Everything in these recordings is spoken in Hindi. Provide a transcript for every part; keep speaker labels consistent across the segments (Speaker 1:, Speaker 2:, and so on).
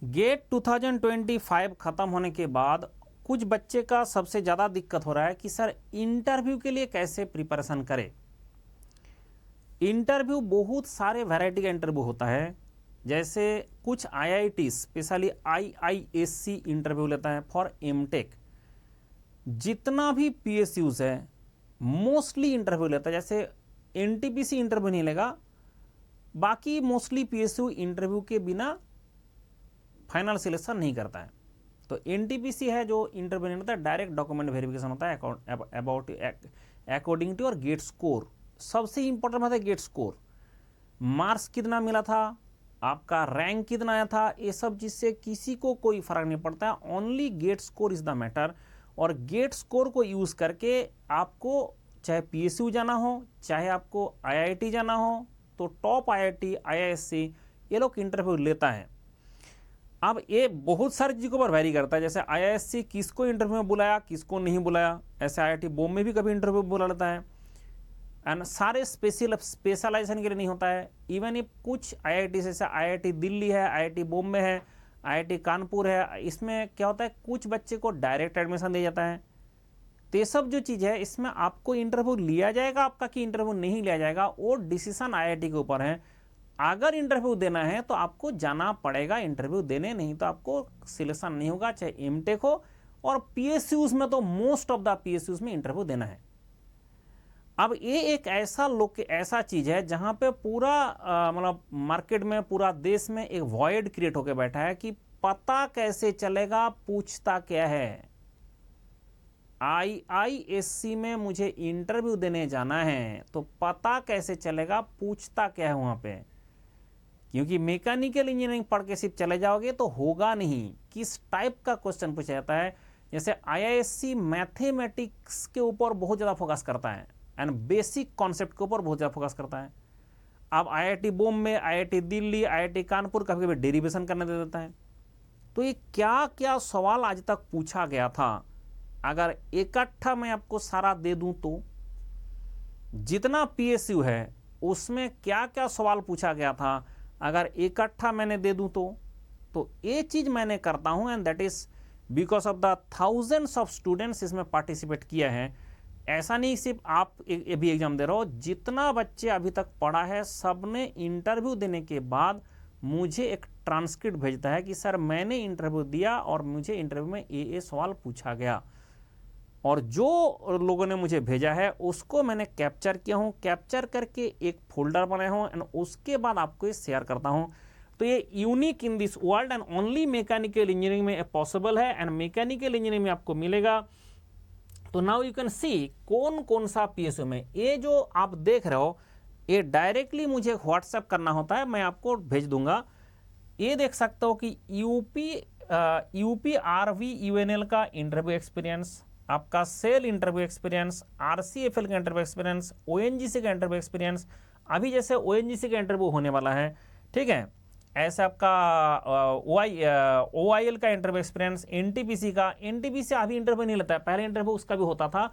Speaker 1: गेट 2025 ख़त्म होने के बाद कुछ बच्चे का सबसे ज़्यादा दिक्कत हो रहा है कि सर इंटरव्यू के लिए कैसे प्रिपरेशन करें। इंटरव्यू बहुत सारे वैरायटी का इंटरव्यू होता है, जैसे कुछ आईआईटी स्पेशली आईआईएससी इंटरव्यू लेता है फॉर एमटेक। जितना भी पीएसयूज है मोस्टली इंटरव्यू लेता है, जैसे एनटीपीसी इंटरव्यू नहीं लेगा, बाकी मोस्टली पीएसयू इंटरव्यू के बिना फाइनल सिलेक्शन नहीं करता है। तो एनटीपीसी है जो इंटरव्यू नहीं होता है, डायरेक्ट डॉक्यूमेंट वेरिफिकेशन होता है about according to your GATE score. सबसे इंपॉर्टेंट होता है गेट स्कोर, मार्क्स कितना मिला था, आपका रैंक कितना आया था, ये सब चीज से किसी को कोई फर्क नहीं पड़ता है। Only get score is the matter. और गेट स्कोर को यूज करके आपको चाहे पीएसयू जाना हो, चाहे आपको आईआईटी जाना हो, तो टॉप आईआईटी आईआईएससी ये लोग इंटरव्यू लेता है। अब ये बहुत सारी चीज़ों पर वैरी करता है, जैसे आईआईएससी किसको इंटरव्यू में बुलाया किसको नहीं बुलाया, ऐसे आईआईटी बॉम्बे में भी कभी इंटरव्यू बुला लेता है। एंड सारे स्पेशलाइजेशन के लिए नहीं होता है। इवन ये कुछ आईआईटी जैसे आईआईटी दिल्ली है, आईआईटी बॉम्बे है, आईआईटी कानपुर है, इसमें क्या होता है कुछ बच्चे को डायरेक्ट एडमिशन दिया जाता है। तो ये सब जो चीज़ है इसमें आपको इंटरव्यू लिया जाएगा आपका कि इंटरव्यू नहीं लिया जाएगा, वो डिसीजन आईआईटी के ऊपर है। अगर इंटरव्यू देना है तो आपको जाना पड़ेगा इंटरव्यू देने, नहीं तो आपको सिलेक्शन नहीं होगा, चाहे एमटेक हो। और पीएसयूज में तो मोस्ट ऑफ द पीएसयूज में इंटरव्यू देना है। अब ये एक ऐसा चीज है जहां पे पूरा मतलब मार्केट में पूरा देश में एक वॉइड क्रिएट होकर बैठा है कि पता कैसे चलेगा पूछता क्या है। आईआईएससी में मुझे इंटरव्यू देने जाना है तो पता कैसे चलेगा पूछता क्या है वहां पे, क्योंकि मैकेनिकल इंजीनियरिंग पढ़ के सिर्फ चले जाओगे तो होगा नहीं। किस टाइप का क्वेश्चन पूछा जाता है, जैसे आईआईएससी मैथमेटिक्स के ऊपर बहुत ज़्यादा फोकस करता है एंड बेसिक कॉन्सेप्ट के ऊपर बहुत ज़्यादा फोकस करता है। अब IIT Bombay, IIT Delhi, IIT Kanpur कभी कभी डेरिवेशन करने दे देता है। तो ये क्या क्या सवाल आज तक पूछा गया था, अगर इकट्ठा मैं आपको सारा दे दूं तो जितना पीएसयू है उसमें क्या क्या सवाल पूछा गया था, अगर इकट्ठा मैंने दे दूं तो ये चीज मैंने करता हूं and that is because of the thousands of students इसमें पार्टिसिपेट किया है। ऐसा नहीं सिर्फ आप भी एग्जाम दे रहे हो, जितना बच्चे अभी तक पढ़ा है सबने इंटरव्यू देने के बाद मुझे एक ट्रांसक्रिप्ट भेजता है कि सर मैंने इंटरव्यू दिया और मुझे इंटरव्यू में ये सवाल पूछा गया, और जो लोगों ने मुझे भेजा है उसको मैंने कैप्चर किया हूँ, कैप्चर करके एक फोल्डर बनाया हूँ एंड उसके बाद आपको ये शेयर करता हूँ। तो ये unique in this world and only mechanical engineering में पॉसिबल है एंड मैकेनिकल इंजीनियरिंग में आपको मिलेगा। तो नाउ यू कैन सी कौन कौन सा पीएसयू में, ये जो आप देख रहे हो ये डायरेक्टली मुझे व्हाट्सएप करना होता है, मैं आपको भेज दूंगा। ये देख सकते हो कि यूपी आरवी यूएनएल का इंटरव्यू एक्सपीरियंस, आपका सेल इंटरव्यू एक्सपीरियंस, आरसीएफएल का इंटरव्यू एक्सपीरियंस, ओएनजीसी का इंटरव्यू एक्सपीरियंस, अभी जैसे ओएनजीसी का इंटरव्यू होने वाला है, ठीक है, ऐसे आपका ओआईएल का इंटरव्यू एक्सपीरियंस, एनटीपीसी अभी इंटरव्यू नहीं लेता है, पहले इंटरव्यू उसका भी होता था,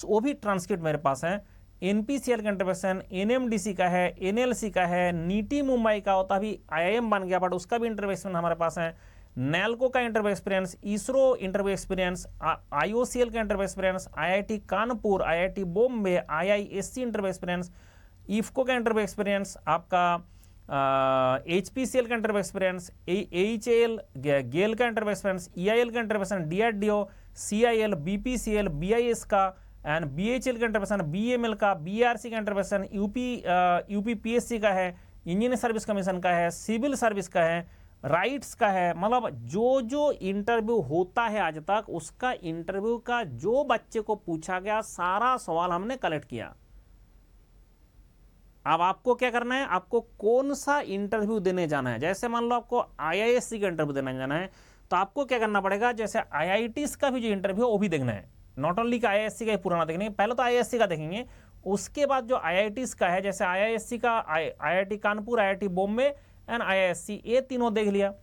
Speaker 1: वो भी ट्रांसक्रिप्ट मेरे पास है। एनपीसीएल का इंटरव्यू, एनएमडीसी का है, एनएलसी का है, नीटी मुंबई का होता अभी आईआईएम बन गया बट उसका भी इंटरव्यू हमारे पास है, नैल्को का interview experience, ISRO interview experience, IOCL का interview experience, IIT Kanpur, IIT Bombay, IISc interview experience, IFFCO का इंटरव्यू एक्सपीरियंस, आपका एचपीसीएल का इंटरव्यू एक्सपीरियंस, एचएएल गेल का इंटरव्यू एक्सपीरियंस, ईआईएल का interview experience, DRDO, CIL, BPCL, BIS का एंड बीएचएल का इंटरव्यू, बीएमएल का, बीआरसी का इंटरव्यू, यूपीपीएससी का है, इंजीनियर सर्विस कमीशन का है, सिविल सर्विस का है, राइट्स का है। मतलब जो जो इंटरव्यू होता है आज तक उसका इंटरव्यू का जो बच्चे को पूछा गया सारा सवाल हमने कलेक्ट किया। अब आपको क्या करना है, आपको कौन सा इंटरव्यू देने जाना है, जैसे मान लो आपको आईआईएससी का इंटरव्यू देने जाना है तो आपको क्या करना पड़ेगा, जैसे आईआईटीज का भी जो इंटरव्यू है वो भी देखना है, नॉट ओनली का आईआईएससी का ही पुराना देखेंगे, पहले तो आईआईएससी का देखेंगे, उसके बाद जो आईआईटीज का है, जैसे आईआईएससी का IIT Kanpur, IIT Bombay and IISc, ये तीनों देख लिया।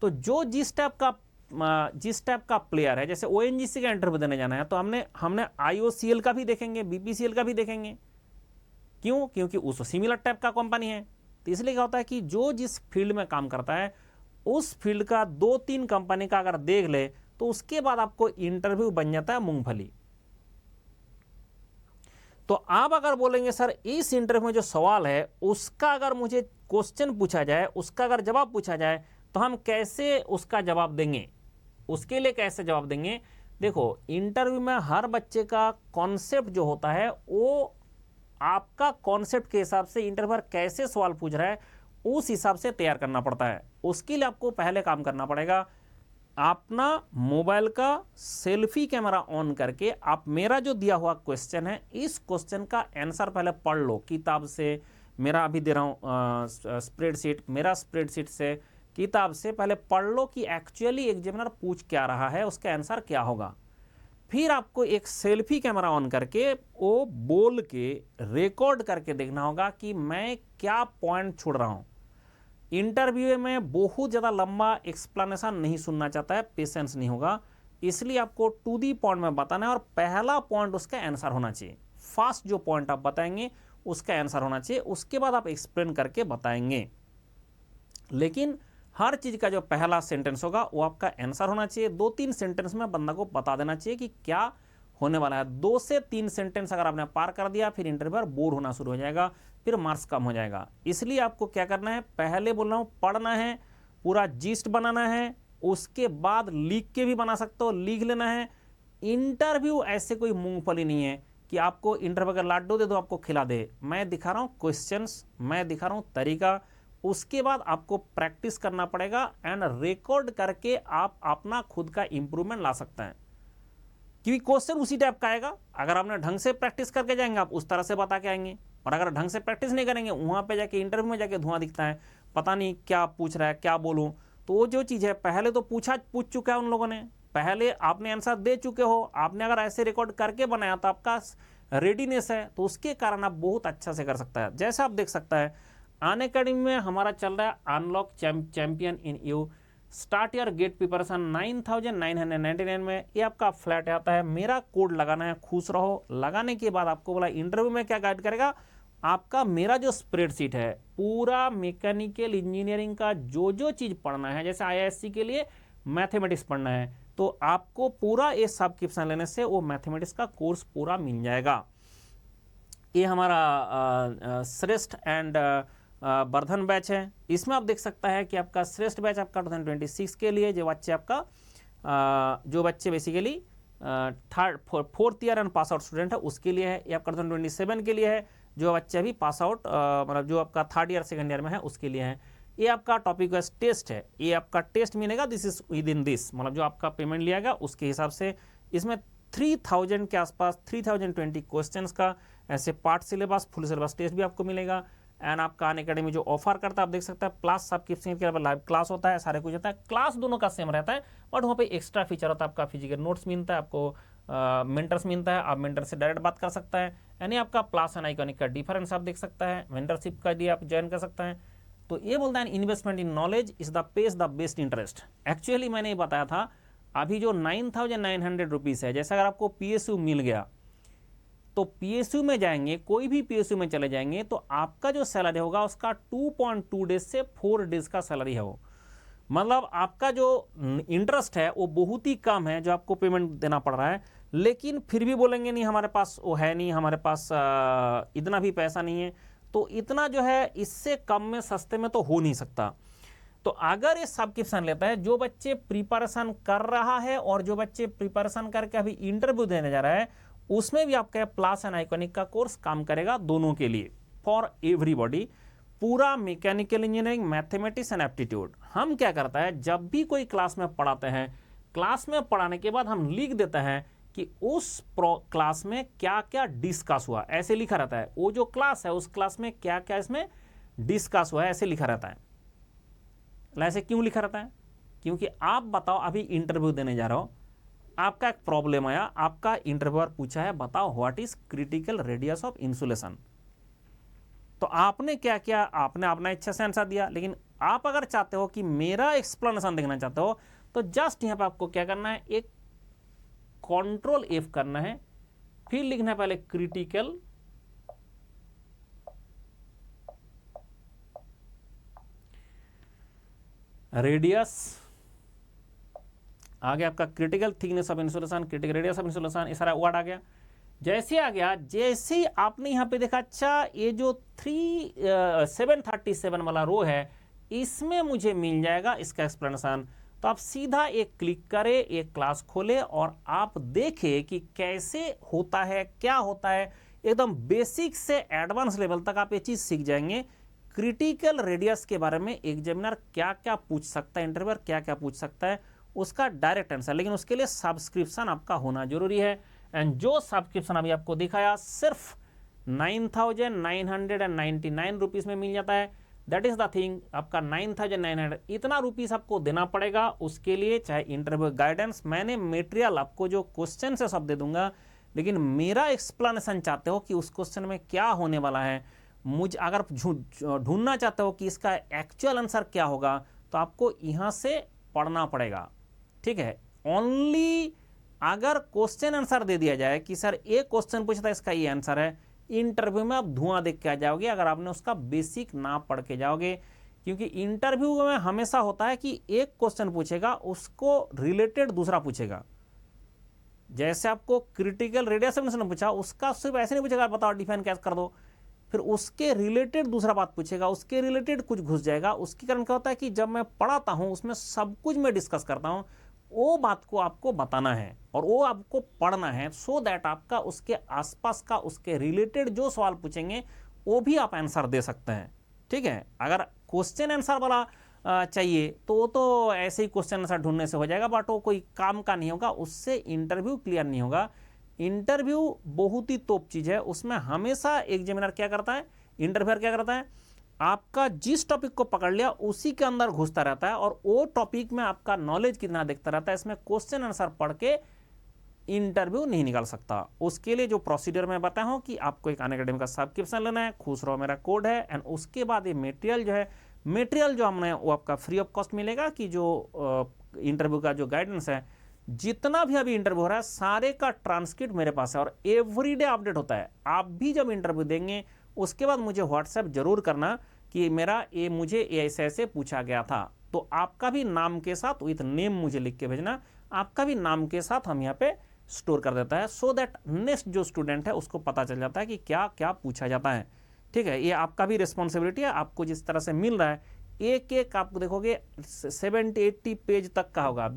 Speaker 1: तो जो जिस टाइप का प्लेयर है, जैसे ओएनजीसी का इंटरव्यू देने जाना है तो हमने आईओसीएल का भी देखेंगे, बीपीसीएल का भी देखेंगे, क्योंकि उस सिमिलर टाइप का कंपनी है। तो इसलिए क्या होता है कि जो जिस फील्ड में काम करता है उस फील्ड का 2-3 कंपनी का अगर देख ले तो उसके बाद आपको इंटरव्यू बन जाता है मूंगफली। तो आप अगर बोलेंगे सर इस इंटरव्यू में जो सवाल है उसका अगर मुझे क्वेश्चन पूछा जाए, उसका अगर जवाब पूछा जाए तो हम कैसे उसका जवाब देंगे, उसके लिए कैसे जवाब देंगे। देखो, इंटरव्यू में हर बच्चे का कॉन्सेप्ट जो होता है वो आपका कॉन्सेप्ट के हिसाब से इंटरव्यूअर कैसे सवाल पूछ रहा है उस हिसाब से तैयार करना पड़ता है। उसके लिए आपको पहले काम करना पड़ेगा, अपना मोबाइल का सेल्फी कैमरा ऑन करके आप मेरा जो दिया हुआ क्वेश्चन है इस क्वेश्चन का आंसर पहले पढ़ लो किताब से। मेरा अभी दे रहा हूँ स्प्रेडशीट, मेरा स्प्रेडशीट से किताब से पहले पढ़ लो कि एक्चुअली एग्जामिनर पूछ क्या रहा है, उसका आंसर क्या होगा। फिर आपको एक सेल्फी कैमरा ऑन करके वो बोल के रिकॉर्ड करके देखना होगा कि मैं क्या पॉइंट छोड़ रहा हूँ। इंटरव्यू में बहुत ज़्यादा लंबा एक्सप्लेनेशन नहीं सुनना चाहता है, पेशेंस नहीं होगा, इसलिए आपको टू दी पॉइंट में बताना है और पहला पॉइंट उसका आंसर होना चाहिए। फर्स्ट जो पॉइंट आप बताएंगे उसका आंसर होना चाहिए, उसके बाद आप एक्सप्लेन करके बताएंगे। लेकिन हर चीज़ का जो पहला सेंटेंस होगा वो आपका आंसर होना चाहिए। 2-3 सेंटेंस में बंदा को बता देना चाहिए कि क्या होने वाला है। 2 से 3 सेंटेंस अगर आपने पार कर दिया फिर इंटरव्यूअर बोर होना शुरू हो जाएगा, फिर मार्क्स कम हो जाएगा। इसलिए आपको क्या करना है, पहले बोल रहा हूँ पढ़ना है, पूरा जिस्ट बनाना है, उसके बाद लिख के भी बना सकते हो, लिख लेना है। इंटरव्यू ऐसे कोई मूंगफली नहीं है कि आपको इंटरव्यू का लाडू दे दो आपको खिला दे। मैं दिखा रहा हूँ क्वेश्चंस, मैं दिखा रहा हूँ तरीका, उसके बाद आपको प्रैक्टिस करना पड़ेगा एंड रिकॉर्ड करके आप अपना खुद का इंप्रूवमेंट ला सकते हैं। क्योंकि क्वेश्चन उसी टाइप का आएगा, अगर आपने ढंग से प्रैक्टिस करके जाएंगे आप उस तरह से बता के आएंगे, और अगर ढंग से प्रैक्टिस नहीं करेंगे वहां पे जाके इंटरव्यू में जाके धुआं दिखता है, पता नहीं क्या पूछ रहा है क्या बोलूं। तो वो जो चीज़ है पहले तो पूछ चुका है उन लोगों ने, पहले आपने आंसर दे चुके हो, आपने अगर ऐसे रिकॉर्ड करके बनाया तो आपका रेडीनेस है, तो उसके कारण आप बहुत अच्छा से कर सकता है। जैसे आप देख सकता है अनअकैडमी में हमारा चल रहा है unlock champion in you, start your GATE preparation 9999 में, ये आपका फ्लैट आता है। मेरा कोड लगाना है खुश रहो, लगाने के बाद आपको बोला इंटरव्यू में क्या गाइड करेगा, आपका मेरा जो स्प्रेडशीट है पूरा मैकेनिकल इंजीनियरिंग का जो जो चीज़ पढ़ना है, जैसे आईआईएससी के लिए मैथमेटिक्स पढ़ना है तो आपको पूरा ये सब्सक्रिप्शन लेने से वो मैथमेटिक्स का कोर्स पूरा मिल जाएगा। ये हमारा श्रेष्ठ एंड वर्धन बैच है। इसमें आप देख सकता है कि आपका श्रेष्ठ बैच आपका 2026 के लिए जो बच्चे basically fourth year and pass out student है उसके लिए है। ये आपका 2027 के लिए है, जो बच्चे अभी पास आउट मतलब जो आपका थर्ड ईयर सेकंड ईयर में है उसके लिए है। ये आपका टॉपिक वाइज टेस्ट है, ये आपका टेस्ट मिलेगा, this is with in this, मतलब जो आपका पेमेंट लिया गया उसके हिसाब से। इसमें 3000 के आसपास 3020 क्वेश्चंस का ऐसे part syllabus full syllabus test भी आपको मिलेगा। एंड आपका अनअकैडमी जो ऑफर करता है आप देख सकते हैं, प्लस सब्सक्रिप्शन के लाइव क्लास होता है, सारे कुछ होता है, क्लास दोनों का सेम रहता है बट वहाँ पे एक्स्ट्रा फीचर होता है, आपका फिजिकल नोट्स मिलता है, आपको मेंटर्स मिलता है, आप मेंटर से डायरेक्ट बात कर सकता है। यानी आपका प्लस एंड आइकॉनिक का डिफरेंस आप देख सकता है, मेंटरशिप का लिए आप ज्वाइन कर सकते हैं। तो ये बोलता है investment in knowledge is the page the best interest. Actually मैंने ये बताया था अभी जो 9900 रुपीज़ है, जैसे अगर आपको PSU मिल गया तो PSU में जाएंगे, कोई भी PSU में चले जाएंगे तो आपका जो सैलरी होगा उसका 2.2 डेज से 4 डेज का सैलरी है वो, मतलब आपका जो इंटरेस्ट है वो बहुत ही कम है जो आपको पेमेंट देना पड़ रहा है। लेकिन फिर भी बोलेंगे नहीं हमारे पास वो है नहीं, हमारे पास इतना भी पैसा नहीं है, तो इतना जो है इससे कम में सस्ते में तो हो नहीं सकता। तो अगर ये सब्सक्रिप्शन लेता है, जो बच्चे प्रिपरेशन कर रहा है और जो बच्चे प्रिपरेशन करके अभी इंटरव्यू देने जा रहा है उसमें भी आपका प्लस एंड आइकॉनिक का कोर्स काम करेगा दोनों के लिए, फॉर एवरीबॉडी। पूरा mechanical engineering, mathematics and aptitude. हम क्या करता है जब भी कोई क्लास में पढ़ाते हैं, क्लास में पढ़ाने के बाद हम लिख देते हैं कि उस क्लास में क्या क्या डिस्कस हुआ, ऐसे लिखा रहता है। वो जो क्लास है उस क्लास में क्या क्या इसमें डिस्कस हुआ है ऐसे लिखा रहता है। ऐसे क्यों लिखा रहता है? क्योंकि आप बताओ अभी इंटरव्यू देने जा रहे हो, आपका एक प्रॉब्लम आया, आपका इंटरव्यूअर पूछा है बताओ what is critical radius of insulation, तो आपने क्या किया, आपने अपना इच्छा से आंसर दिया। लेकिन आप अगर चाहते हो कि मेरा एक्सप्लेनेशन देखना चाहते हो तो जस्ट यहां पे आपको क्या करना है, एक कंट्रोल F करना है, फिर लिखना है पहले क्रिटिकल रेडियस, आगे आपका critical thickness of insulation, critical radius of insulation, ये सारा वर्ड आ गया। जैसे आ गया, जैसे ही आपने यहाँ पे देखा, अच्छा ये जो 737 वाला रो है, इसमें मुझे मिल जाएगा इसका एक्सप्लेनेशन। तो आप सीधा एक क्लिक करें, एक क्लास खोले और आप देखें कि कैसे होता है, क्या होता है। एकदम बेसिक से एडवांस लेवल तक आप ये चीज़ सीख जाएंगे। क्रिटिकल रेडियस के बारे में एग्जामिनर क्या क्या पूछ सकता है, इंटरव्यूअर क्या क्या पूछ सकता है, उसका डायरेक्ट आंसर। लेकिन उसके लिए सब्सक्रिप्शन आपका होना जरूरी है। एंड जो सब्सक्रिप्शन अभी आपको दिखाया सिर्फ 9,999 रुपीज़ में मिल जाता है। दैट इज़ द थिंग, आपका 9,900 इतना रुपीज़ आपको देना पड़ेगा उसके लिए, चाहे इंटरव्यू गाइडेंस। मैंने मटेरियल आपको जो क्वेश्चन है सब दे दूंगा, लेकिन मेरा एक्सप्लेनेशन चाहते हो कि उस क्वेश्चन में क्या होने वाला है, मुझे अगर ढूंढना चाहते हो कि इसका एक्चुअल आंसर क्या होगा, तो आपको यहाँ से पढ़ना पड़ेगा। ठीक है, ओनली अगर क्वेश्चन आंसर दे दिया जाए कि सर एक क्वेश्चन पूछा था इसका ये आंसर है, इंटरव्यू में आप धुआं देख के आ जाओगे अगर आपने उसका बेसिक ना पढ़ के जाओगे। क्योंकि इंटरव्यू में हमेशा होता है कि एक क्वेश्चन पूछेगा, उसको रिलेटेड दूसरा पूछेगा। जैसे आपको क्रिटिकल रेडियस ने पूछा, उसका सिर्फ ऐसे नहीं पूछेगा बताओ डिफाइन कैसे कर दो, फिर उसके रिलेटेड दूसरा बात पूछेगा, उसके रिलेटेड कुछ घुस जाएगा। उसके कारण क्या होता है कि जब मैं पढ़ाता हूं उसमें सब कुछ मैं डिस्कस करता हूं, वो बात को आपको बताना है और वो आपको पढ़ना है, सो दैट आपका उसके आसपास का, उसके रिलेटेड जो सवाल पूछेंगे वो भी आप आंसर दे सकते हैं। ठीक है, अगर क्वेश्चन आंसर वाला चाहिए तो वो तो ऐसे ही क्वेश्चन आंसर ढूंढने से हो जाएगा, बट वो कोई काम का नहीं होगा, उससे इंटरव्यू क्लियर नहीं होगा। इंटरव्यू बहुत ही तोप चीज़ है, उसमें हमेशा एग्जामिनर क्या करता है, इंटरव्यूअर क्या करता है, आपका जिस टॉपिक को पकड़ लिया उसी के अंदर घुसता रहता है और वो टॉपिक में आपका नॉलेज कितना देखता रहता है। इसमें क्वेश्चन आंसर पढ़ के इंटरव्यू नहीं निकाल सकता। उसके लिए जो प्रोसीजर मैं बताया हूँ कि आपको एक अनअकैडमी का सब्सक्रिप्शन लेना है, खुश रहो मेरा कोड है, एंड उसके बाद ये मटेरियल जो है, मटेरियल जो हमने वो आपका फ्री ऑफ कॉस्ट मिलेगा। कि जो इंटरव्यू का जो गाइडेंस है, जितना भी अभी इंटरव्यू हो रहा है सारे का ट्रांसक्रिप्ट मेरे पास है और एवरीडे अपडेट होता है। आप भी जब इंटरव्यू देंगे उसके बाद मुझे व्हाट्सएप जरूर करना कि मुझे ऐसे ऐसे पूछा गया था, तो आपका भी नाम के साथ विथ नेम मुझे लिख के भेजना, आपका भी नाम के साथ हम यहाँ पे स्टोर कर देता है, सो दैट नेक्स्ट जो स्टूडेंट है उसको पता चल जाता है कि क्या क्या पूछा जाता है। ठीक है, ये आपका भी रिस्पॉन्सिबिलिटी है। आपको जिस तरह से मिल रहा है, एक एक आप देखोगे 70-80 पेज तक का होगा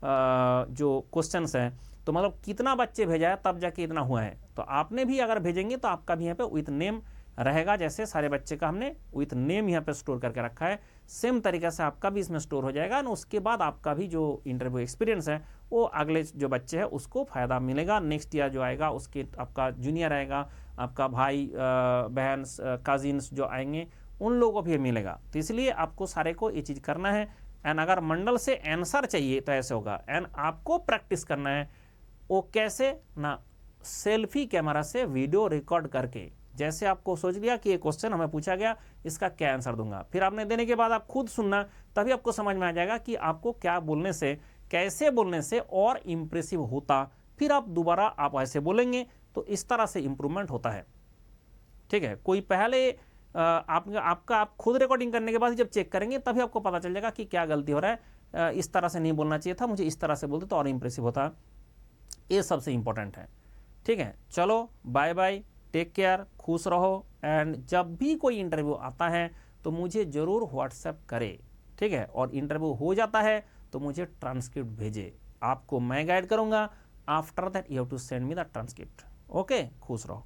Speaker 1: जो क्वेश्चंस हैं, तो मतलब कितना बच्चे भेजा है तब जाके इतना हुआ है। तो आपने भी अगर भेजेंगे तो आपका भी यहाँ पे विथ नेम रहेगा, जैसे सारे बच्चे का हमने विथ नेम यहाँ पे स्टोर करके रखा है, सेम तरीके से आपका भी इसमें स्टोर हो जाएगा। और उसके बाद आपका भी जो इंटरव्यू एक्सपीरियंस है वो अगले जो बच्चे हैं उसको फ़ायदा मिलेगा। नेक्स्ट ईयर जो आएगा उसके आपका जूनियर आएगा, आपका भाई बहन कजिन्स जो आएंगे उन लोगों को भी मिलेगा। तो इसलिए आपको सारे को ये चीज़ करना है। एंड अगर मंडल से आंसर चाहिए तो ऐसे होगा। एंड आपको प्रैक्टिस करना है, वो कैसे ना, सेल्फी कैमरा से वीडियो रिकॉर्ड करके, जैसे आपको सोच लिया कि ये क्वेश्चन हमें पूछा गया, इसका क्या आंसर दूंगा, फिर आपने देने के बाद आप खुद सुनना, तभी आपको समझ में आ जाएगा कि आपको क्या बोलने से, कैसे बोलने से और इम्प्रेसिव होता। फिर आप दोबारा आप ऐसे बोलेंगे तो इस तरह से इम्प्रूवमेंट होता है। ठीक है, कोई पहले आप खुद रिकॉर्डिंग करने के बाद जब चेक करेंगे तभी आपको पता चल जाएगा कि क्या गलती हो रहा है, इस तरह से नहीं बोलना चाहिए था, मुझे इस तरह से बोलते तो और इम्प्रेसिव होता। ये सबसे इंपॉर्टेंट है। ठीक है, चलो बाय बाय, टेक केयर, खुश रहो। एंड जब भी कोई इंटरव्यू आता है तो मुझे ज़रूर व्हाट्सएप करे। ठीक है, और इंटरव्यू हो जाता है तो मुझे ट्रांसक्रिप्ट भेजे, आपको मैं गाइड करूँगा। After that you have to send me the transcript. Okay, खुश रहो।